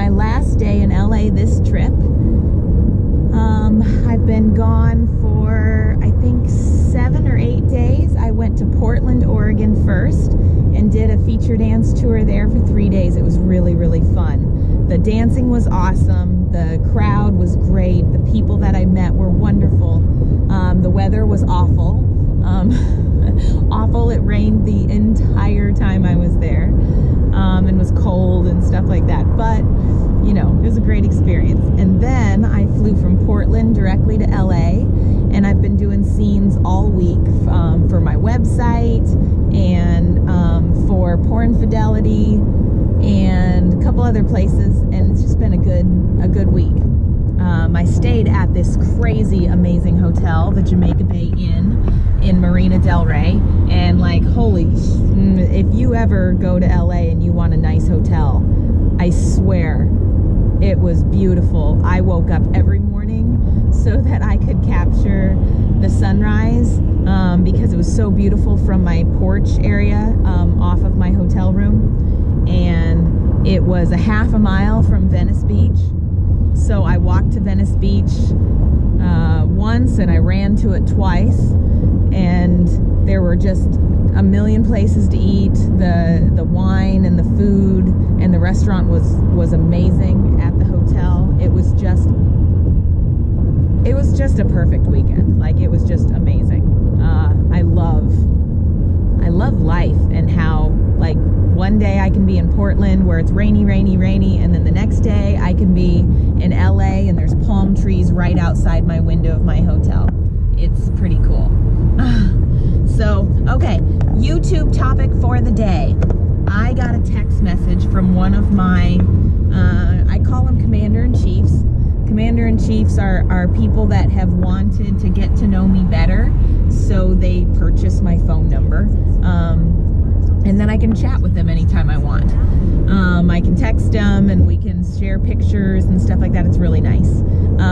my last day in LA this trip. I've been gone for, I think, 7 or 8 days. I went to Portland, Oregon first and did a feature dance tour there for 3 days. It was really, really fun. The dancing was awesome. The crowd was great. The people that I met were wonderful. The weather was awful. Awful. It rained the entire time I was there, and was cold and stuff like that. But, you know, it was a great experience. And then I flew from Portland directly to LA, and I've been doing scenes all week for my website and for Porn Fidelity and a couple other places, and it's just been a good week. I stayed at this crazy amazing hotel, the Jamaica Bay Inn in Marina Del Rey, and like, holy, if you ever go to LA and you want a nice hotel, I swear it was beautiful. I woke up every morning so that I could capture the sunrise, because it was so beautiful from my porch area off of my hotel room, and it was a half a mile from Venice Beach. So I walked to Venice Beach once, and I ran to it twice, and there were just a million places to eat. The wine and the food and the restaurant was amazing at the hotel. It was just a perfect weekend. Like, it was just amazing. I love life, and how, like, one day I can be in Portland where it's rainy, and then the next day I can be in LA and there's palm trees right outside my window of my hotel. It's pretty cool. So, okay, YouTube topic for the day. I got a text message from one of my, I call them Commander-in-Chiefs. Commander-in-Chiefs are people that have wanted to get to know me better, so they purchase my phone number. And then I can chat with them anytime I want. I can text them and we can share pictures and stuff like that. It's really nice.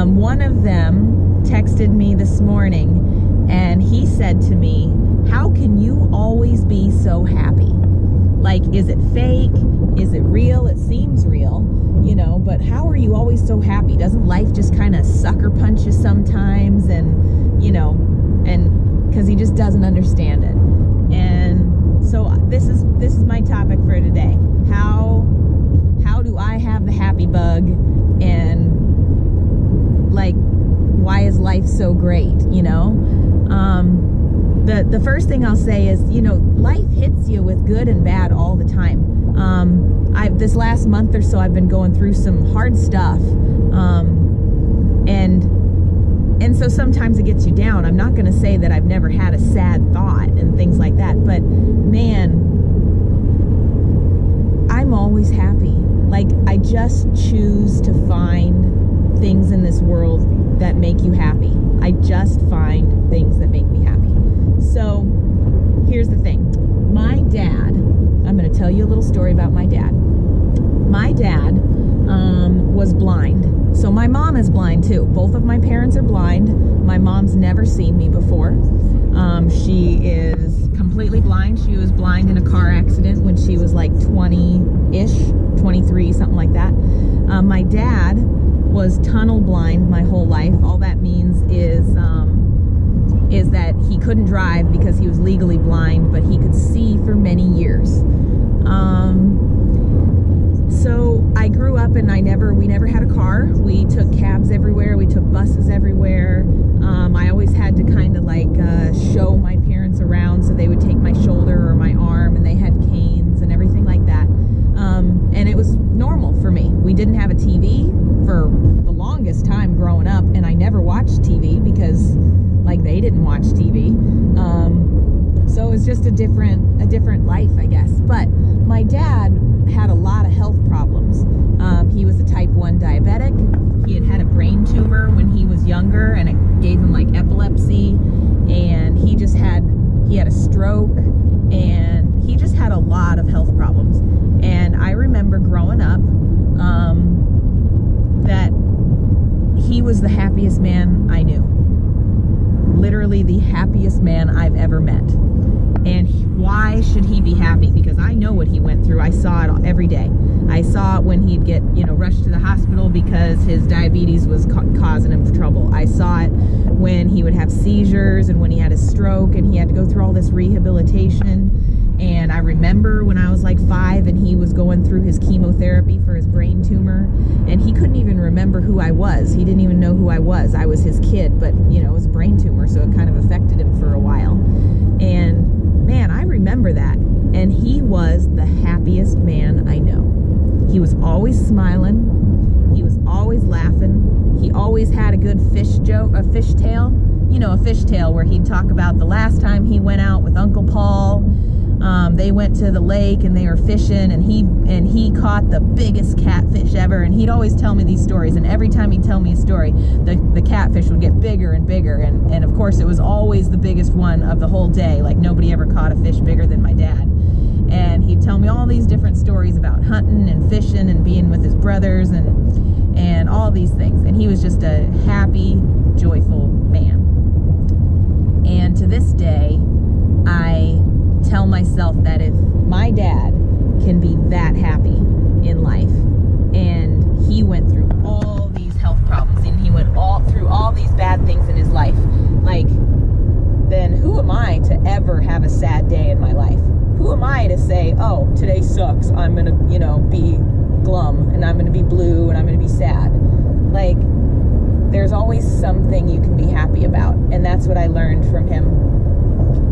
One of them texted me this morning, and he said to me, "How can you always be so happy? Like, is it fake? Is it real? It seems real, you know, but how are you always so happy? Doesn't life just kind of sucker punch you sometimes?" And, you know, and because he just doesn't understand it. And so this is my topic for today. How do I have the happy bug, and, like, why is life so great, you know? The first thing I'll say is, you know, life hits you with good and bad all the time. This last month or so, I've been going through some hard stuff, and so sometimes it gets you down. I'm not going to say that I've never had a sad thought and things like that, but man, I'm always happy. Like, I just choose to find things in this world that make you happy. I just find things that make me happy. So here's the thing. My dad, I'm going to tell you a little story about my dad. My dad was blind. So my mom is blind too. Both of my parents are blind. My mom's never seen me before. She is completely blind. She was blind in a car accident when she was like 20-ish, 23, something like that. My dad was tunnel blind my whole life. All that means is that he couldn't drive because he was legally blind, but he could see for many years. So I grew up, and we never had a car. We took cabs everywhere. We took buses everywhere. I always had to kind of like show my parents around, so they would take my shoulder or my arm, and they had canes and everything like that. And it was normal for me. We didn't have a TV for the longest time growing up, and I never watched TV because, like, they didn't watch TV. So it was just a different life, I guess. But my dad had a lot of health problems. He was a type 1 diabetic. He had a brain tumor when he was younger, and it gave him like epilepsy, and he had a stroke, and he just had a lot of health problems. And I remember growing up that he was the happiest man I knew. Literally the happiest man I've ever met. And why should he be happy? Because I know what he went through. I saw it every day. I saw it when he'd get, you know, rushed to the hospital because his diabetes was causing him trouble. I saw it when he would have seizures and when he had a stroke and he had to go through all this rehabilitation. And I remember when I was like 5 and he was going through his chemotherapy for his brain tumor, and he couldn't even remember who I was. He didn't even know who I was. I was his kid, but you know, it was a brain tumor, so it kind of affected him for a while. And man, I remember that. And he was the happiest man I know. He was always smiling. He was always laughing. He always had a good fish joke, a fish tale. You know, a fish tale where he'd talk about the last time he went out with Uncle Paul. They went to the lake and they were fishing, and he caught the biggest catfish ever. And he'd always tell me these stories, and every time he'd tell me a story, the catfish would get bigger and bigger. And of course, it was always the biggest one of the whole day. Like nobody ever caught a fish bigger than my dad. And he'd tell me all these different stories about hunting and fishing and being with his brothers and all these things. And he was just a happy, joyful man. And to this day, I tell myself that if my dad can be that happy in life, and he went through all these health problems, and he went through all these bad things in his life, like, then who am I to ever have a sad day in my life? Who am I to say, oh, today sucks, I'm gonna, you know, be glum, and I'm gonna be blue, and I'm gonna be sad? Like, there's always something you can be happy about, and that's what I learned from him.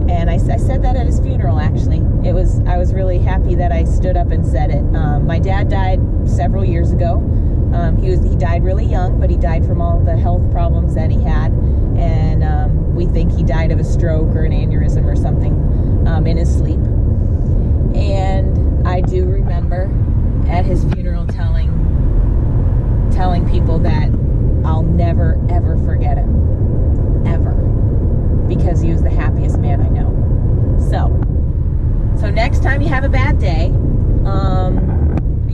And I said that at his funeral, actually. I was really happy that I stood up and said it. My dad died several years ago. He died really young, but he died from all the health problems that he had. And we think he died of a stroke or an aneurysm or something in his sleep. And I do remember at his funeral telling people that I'll never, ever forget him. Ever. Because he was the happiest man I know. So next time you have a bad day,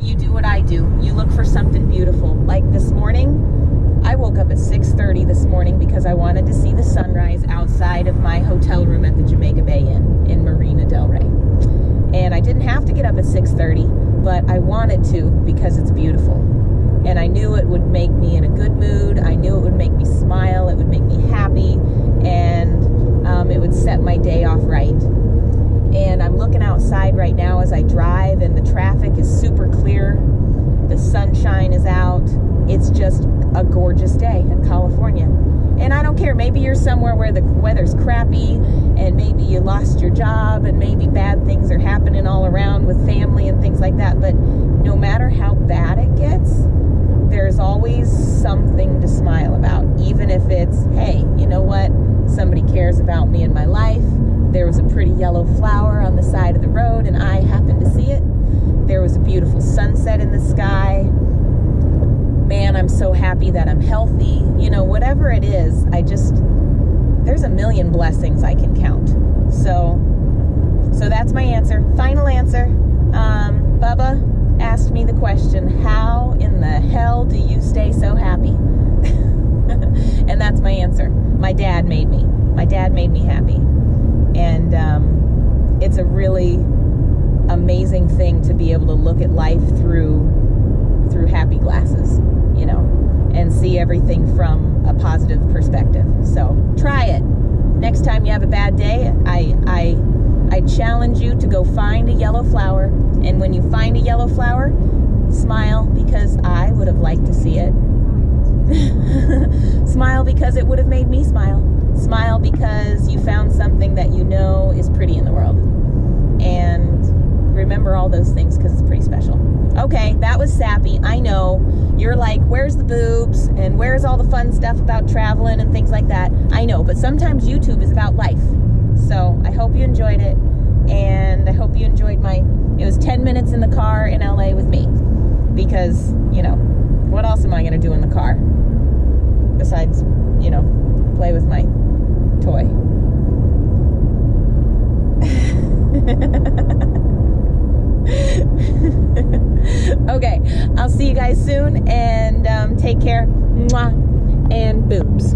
you do what I do. You look for something beautiful. Like this morning, I woke up at 6:30 this morning because I wanted to see the sunrise outside of my hotel room at the Jamaica Bay Inn in Marina Del Rey. And I didn't have to get up at 6:30, but I wanted to because it's beautiful. And I knew it would make me in a good mood. I knew it would make me smile. It would make me happy. And it would set my day off right. And I'm looking outside right now as I drive, and the traffic is super clear. The sunshine is out. It's just a gorgeous day in California. And I don't care. Maybe you're somewhere where the weather's crappy, and maybe you lost your job, and maybe bad things are happening all around with family and things like that. But no matter how bad it gets, there's always something to smile about. Even if it's, hey, you know what? Somebody cares about me in my life. There was a pretty yellow flower on the side of the road, and I happened to see it. There was a beautiful sunset in the sky. Man, I'm so happy that I'm healthy. You know, whatever it is, there's a million blessings I can count. So that's my answer. Final answer. Bubba asked me the question, how in the hell do you stay so happy? And that's my answer. My dad made me. My dad made me happy. And it's a really amazing thing to be able to look at life through happy glasses, you know, and see everything from a positive perspective. So try it. Next time you have a bad day, I challenge you to go find a yellow flower. And when you find a yellow flower, smile, because I would have liked to see it. Smile because it would have made me smile. Smile because you found something that you know is pretty in the world. And remember all those things because it's pretty special. Okay, that was sappy. I know. You're like, where's the boobs? And where's all the fun stuff about traveling and things like that? I know, but sometimes YouTube is about life. So I hope you enjoyed it. And I hope you enjoyed it was 10 minutes in the car in LA with me. Because, you know, what else am I going to do in the car? Besides, you know, play with my toy. Okay, I'll see you guys soon, and take care. Mwah, and boobs.